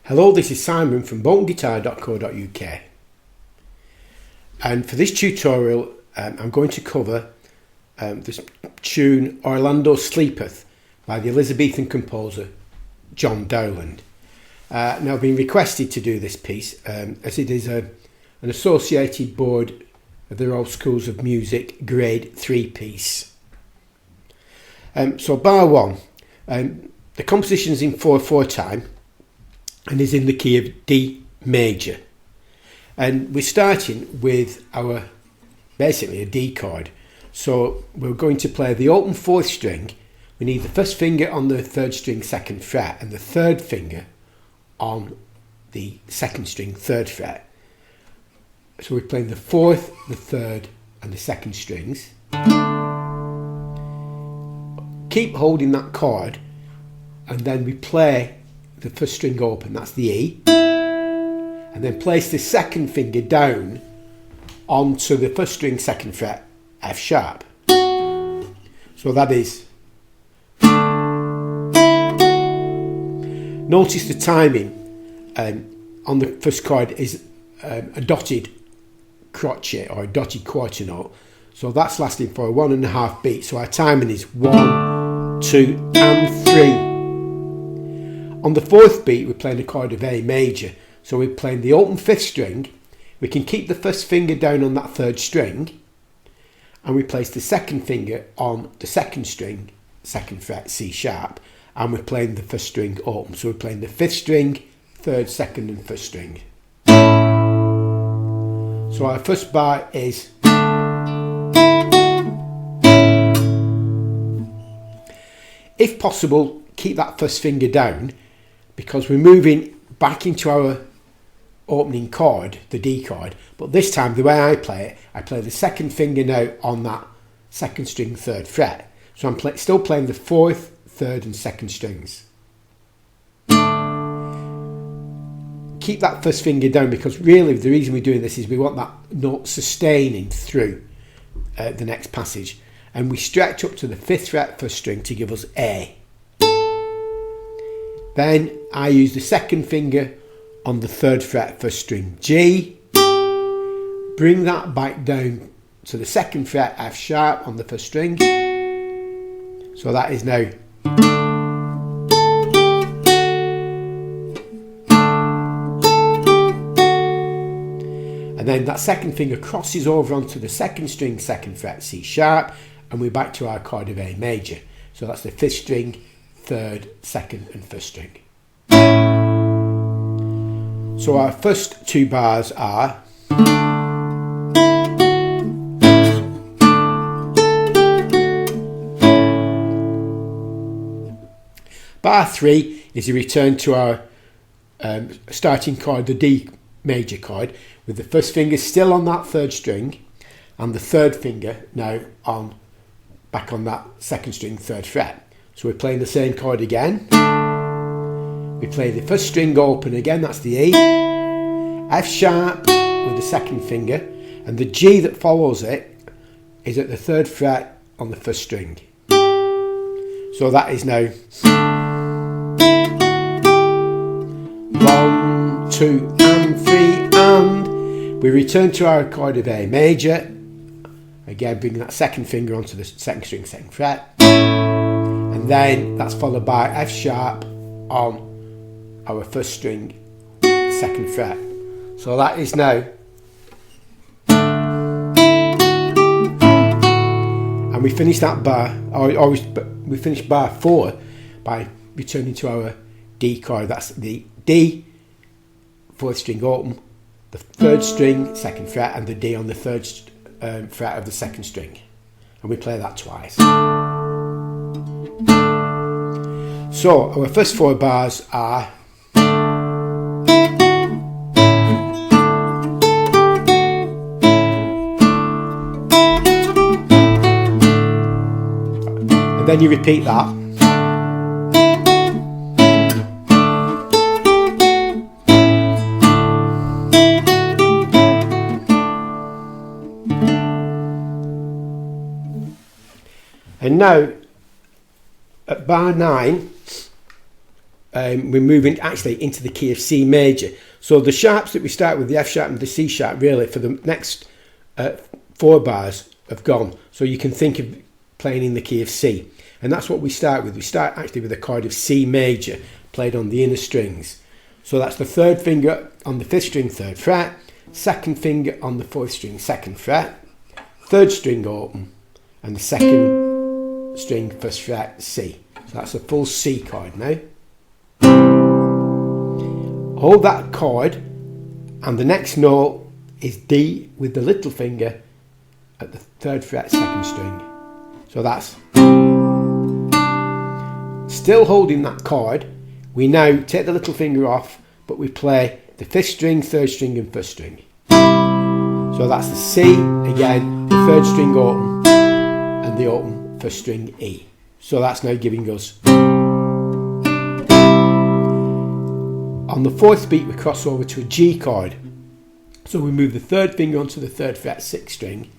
Hello, this is Simon from boltonguitar.co.uk, and for this tutorial I'm going to cover this tune Orlando Sleepeth by the Elizabethan composer John Dowland. Now I've been requested to do this piece as it is an associated board of the Royal Schools of Music grade 3 piece. So bar 1, the composition is in 4/4 time and is in the key of D major, and we're starting with our basically a D chord. So we're going to play the open 4th string. We need the first finger on the 3rd string 2nd fret and the 3rd finger on the 2nd string 3rd fret. So we're playing the 4th, the 3rd and the 2nd strings. Keep holding that chord, and then we play the 1st string open, that's the E, and then place the 2nd finger down onto the 1st string 2nd fret F sharp. So that is, notice the timing on the 1st chord is a dotted crotchet or a dotted quarter note, so that's lasting for 1.5 beats. So our timing is 1, 2 and 3. On the 4th beat we're playing a chord of A major, so we're playing the open 5th string. We can keep the 1st finger down on that 3rd string, and we place the 2nd finger on the 2nd string 2nd fret C sharp, and we're playing the 1st string open. So we're playing the 5th string, 3rd, 2nd and 1st string. So our first bar is, if possible, keep that 1st finger down, because we're moving back into our opening chord, the D chord, but this time the way I play the 2nd finger now on that 2nd string 3rd fret. So I'm still playing the 4th, 3rd and 2nd strings. Keep that 1st finger down, because really the reason we're doing this is we want that note sustaining through the next passage, and we stretch up to the 5th fret 1st string to give us A. Then I use the 2nd finger on the 3rd fret 1st string G, bring that back down to the 2nd fret F sharp on the 1st string. So that is now, and then that 2nd finger crosses over onto the 2nd string 2nd fret C sharp, and we're back to our chord of A major. So that's the 5th string, 3rd, 2nd and 1st string. So our first 2 bars are bar 3 is a return to our starting chord, the D major chord, with the 1st finger still on that 3rd string and the 3rd finger now back on that 2nd string 3rd fret. So we're playing the same chord again. We play the 1st string open again, that's the E, F sharp with the 2nd finger, and the G that follows it is at the 3rd fret on the 1st string. So that is now 1, 2 and 3, and we return to our chord of A major, again bringing that 2nd finger onto the 2nd string 2nd fret, and then that's followed by F sharp on our 1st string 2nd fret. So that is now, and we finish that bar, we finish bar 4 by returning to our D chord. That's the D 4th string open, the 3rd string 2nd fret and the D on the 3rd fret of the 2nd string, and we play that twice. So our first 4 bars are then you repeat that. And now at bar 9 we're moving actually into the key of C major. So the sharps that we start with, the F sharp and the C sharp, really for the next 4 bars have gone. So you can think of playing in the key of C. And that's what we start with. We start actually with a chord of C major played on the inner strings. So that's the 3rd finger on the 5th string, 3rd fret, 2nd finger on the 4th string, 2nd fret, 3rd string open, and the 2nd string, 1st fret, C. So that's a full C chord now. Hold that chord, and the next note is D with the little finger at the 3rd fret, 2nd string. So that's still holding that chord. We now take the little finger off, but we play the 5th string, 3rd string and 1st string. So that's the C again, the 3rd string open and the open 1st string E. So that's now giving us. On the 4th beat we cross over to a G chord. So we move the 3rd finger onto the 3rd fret, 6th string.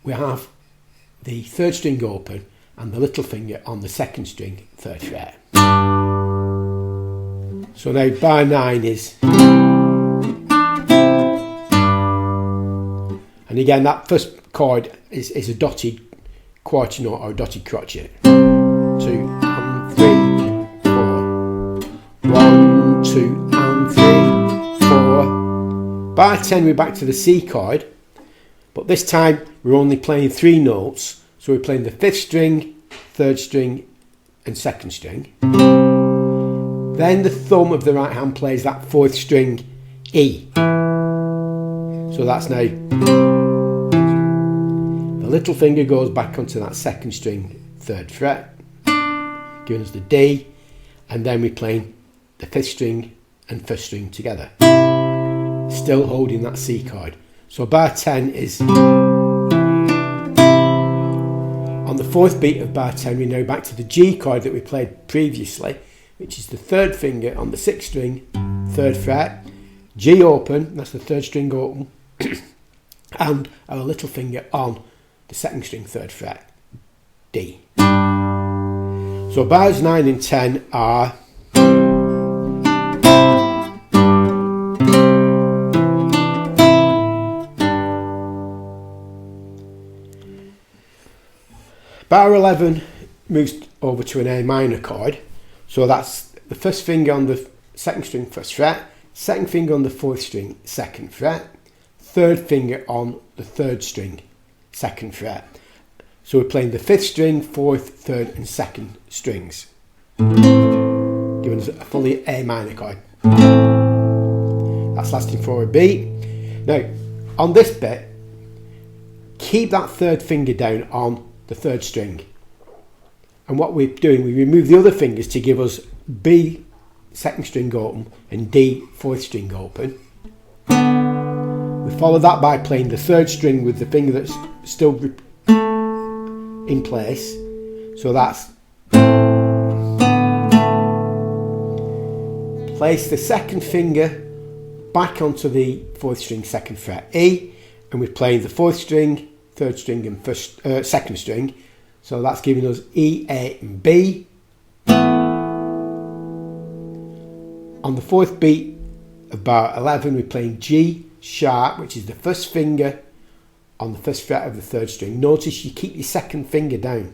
We have the 3rd string open and the little finger on the 2nd string, 3rd fret. So now bar 9 is, and again that first chord is a dotted quarter note or a dotted crotchet. 2 and 3, 4. 1, 2 and 3, 4. Bar 10 we're back to the C chord, but this time we're only playing 3 notes. So we're playing the 5th string, 3rd string and 2nd string. Then the thumb of the right hand plays that 4th string E. So that's now, the little finger goes back onto that 2nd string, 3rd fret, giving us the D, and then we're playing the 5th string and 1st string together, still holding that C chord. So bar 10 is, on the 4th beat of bar 10 we're now back to the G chord that we played previously, which is the 3rd finger on the 6th string, 3rd fret, G open, that's the 3rd string open, and our little finger on the 2nd string, 3rd fret, D. So bars 9 and 10 are bar 11 moves over to an A minor chord. So that's the 1st finger on the 2nd string, 1st fret, 2nd finger on the 4th string, 2nd fret, 3rd finger on the 3rd string, 2nd fret. So we're playing the 5th string, 4th, 3rd and 2nd strings, giving us a fully A minor chord. That's lasting for a beat. Now on this bit, keep that 3rd finger down on the 3rd string. And what we're doing, we remove the other fingers to give us B 2nd string open and D 4th string open. We follow that by playing the 3rd string with the finger that's still in place. So that's, place the 2nd finger back onto the 4th string, 2nd fret E, and we're playing the 4th string, 3rd string and 2nd string. So that's giving us E, A and B. On the 4th beat of bar 11 we're playing G sharp, which is the 1st finger on the 1st fret of the 3rd string. Notice you keep your 2nd finger down.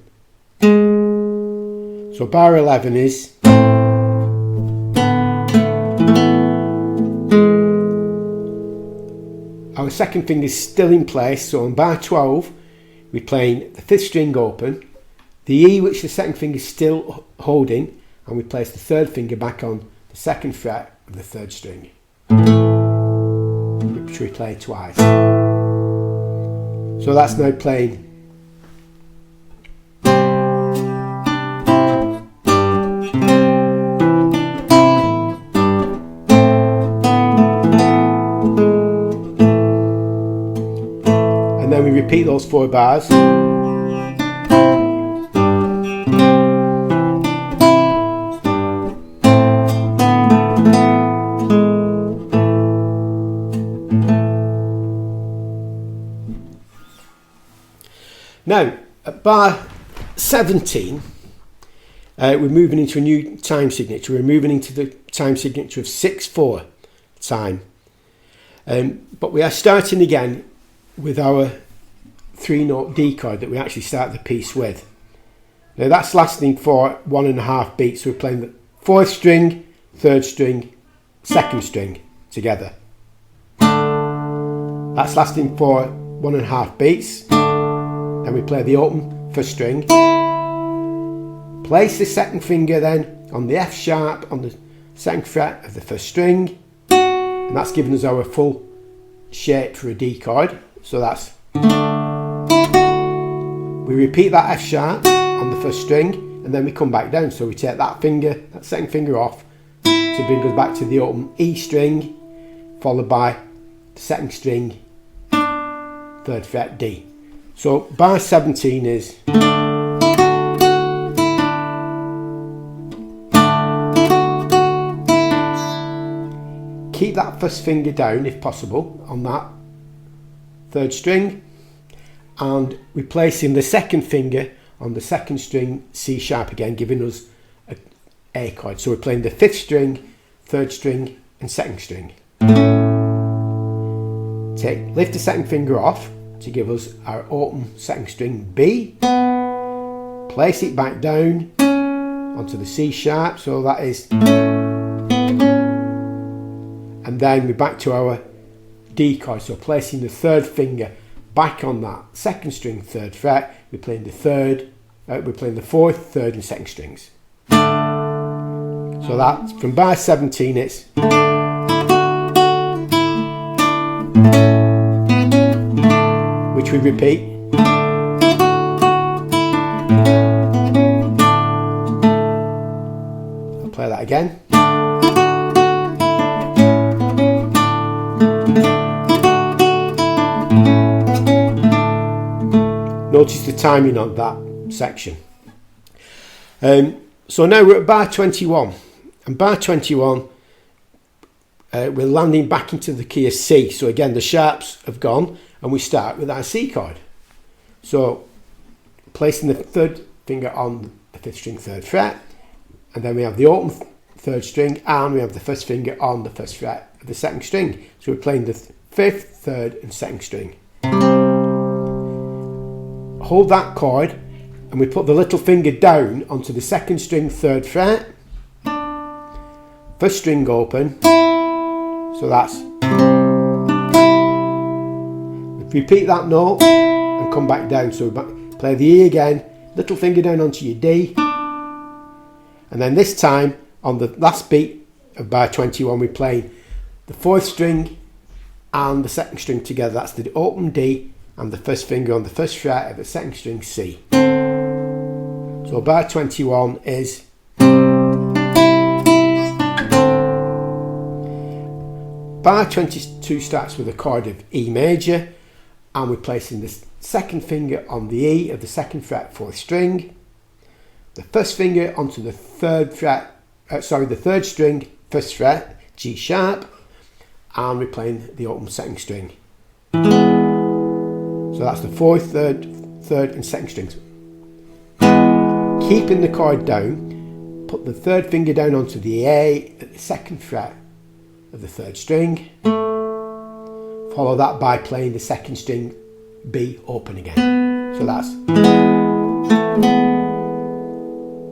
So bar 11 is, our 2nd finger is still in place. So on bar 12 we're playing the 5th string open, the E which the 2nd finger is still holding, and we place the 3rd finger back on the 2nd fret of the 3rd string, which we play twice. So that's now playing and then we repeat those 4 bars. Now at bar 17 we're moving into a new time signature. We're moving into the time signature of 6/4 time. But we are starting again with our 3-note D chord that we actually start the piece with. Now that's lasting for 1.5 beats. So we're playing the 4th string, 3rd string, 2nd string together. That's lasting for 1.5 beats. Then we play the open 1st string. Place the 2nd finger then on the F sharp on the 2nd fret of the 1st string. And that's giving us our full shape for a D chord. So that's, we repeat that F sharp on the 1st string, and then we come back down. So we take that finger, that 2nd finger off, to bring us back to the open E string, followed by the 2nd string, 3rd fret D. So bar 17 is, keep that 1st finger down if possible on that 3rd string, and we're placing the 2nd finger on the 2nd string C sharp again, giving us a A chord. So we're playing the 5th string, 3rd string and 2nd string. Lift the 2nd finger off to give us our open 2nd string B. Place it back down onto the C sharp, so that is, and then we're back to our D chord. So placing the 3rd finger back on that 2nd string, 3rd fret, we're playing the 4th, 3rd and 2nd strings. So that's from bar 17, it's, which we repeat. I'll play that again. Notice the timing on that section. So now we're at bar 21, and bar 21 we're landing back into the key of C. So again the sharps have gone and we start with our C chord. So placing the 3rd finger on the 5th string, 3rd fret, and then we have the open 3rd string and we have the 1st finger on the 1st fret of the 2nd string. So we're playing the 5th, 3rd and 2nd string. Hold that chord and we put the little finger down onto the 2nd string, 3rd fret, 1st string open, so that's, repeat that note and come back down. So play the E again, little finger down onto your D, and then this time on the last beat of bar 21 we play the 4th string and the 2nd string together. That's the open D and the 1st finger on the 1st fret of the 2nd string C. So bar 21 is, bar 22 starts with a chord of E major, and we're placing the 2nd finger on the E of the 2nd fret 4th string, the 1st finger onto the 3rd fret, the 3rd string 1st fret G sharp, and we're playing the open 2nd string. So that's the 4th, 3rd and 2nd strings. Keeping the chord down, put the 3rd finger down onto the A at the 2nd fret of the 3rd string. Follow that by playing the 2nd string B open again. So that's,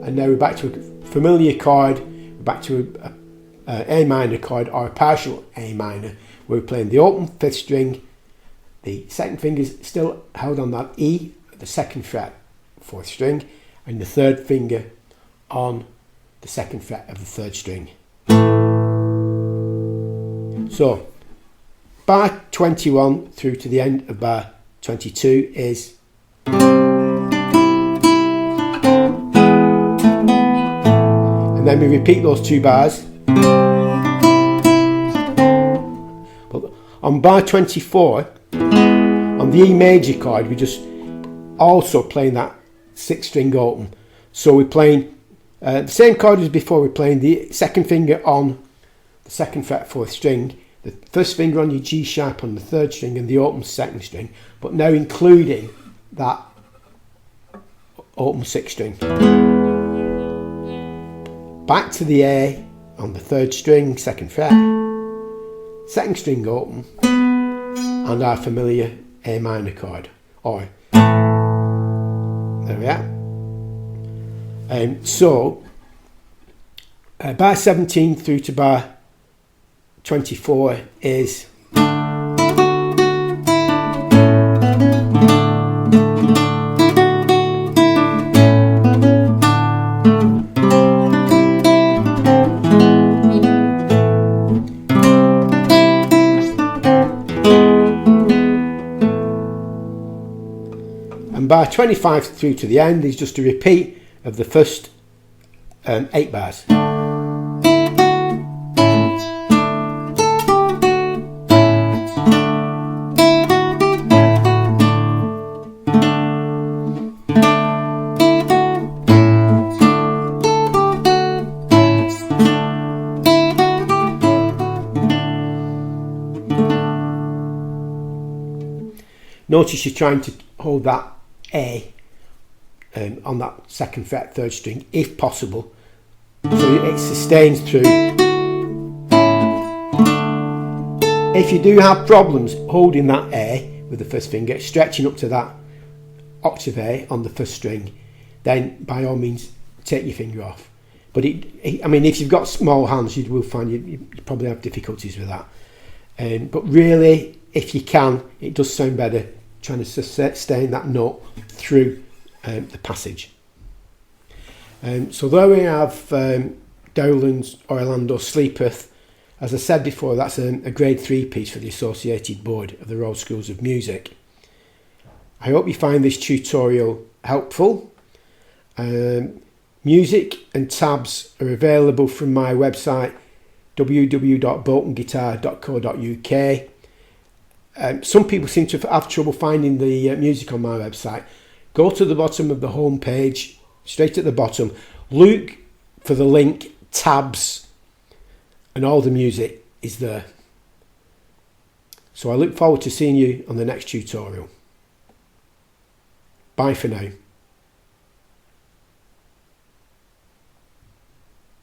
and now we're back to a familiar chord. We're back to a A minor chord, or a partial A minor, where we're playing the open 5th string. The 2nd finger is still held on that E at the 2nd fret 4th string, and the 3rd finger on the 2nd fret of the 3rd string. So bar 21 through to the end of bar 22 is, and then we repeat those 2 bars. But on bar 24, on the E major chord, we're just also playing that 6th string open. So we're playing the same chord as before. We're playing the 2nd finger on the 2nd fret 4th string, the 1st finger on your G sharp on the 3rd string, and the open 2nd string, but now including that open 6th string. back to the A on the 3rd string, 2nd fret, 2nd string open, and our familiar A minor chord. Or there we are. So bar 17 through to bar 24 is and bar 25 through to the end is just a repeat of the first 8 bars. Notice you're trying to hold that A on that 2nd fret, 3rd string, if possible, so it sustains through. If you do have problems holding that A with the 1st finger, stretching up to that octave A on the 1st string, then by all means take your finger off. But I mean, if you've got small hands, you will find you probably have difficulties with that. But really, if you can, it does sound better trying to sustain that note through the passage. So there we have Dowland's Orlando Sleepeth. As I said before, that's a grade 3 piece for the Associated Board of the Royal Schools of Music. I hope you find this tutorial helpful. Music and tabs are available from my website www.boltonguitar.co.uk. Some people seem to have trouble finding the music on my website. Go to the bottom of the home page, straight at the bottom, look for the link tabs, and all the music is there. So I look forward to seeing you on the next tutorial. Bye for now.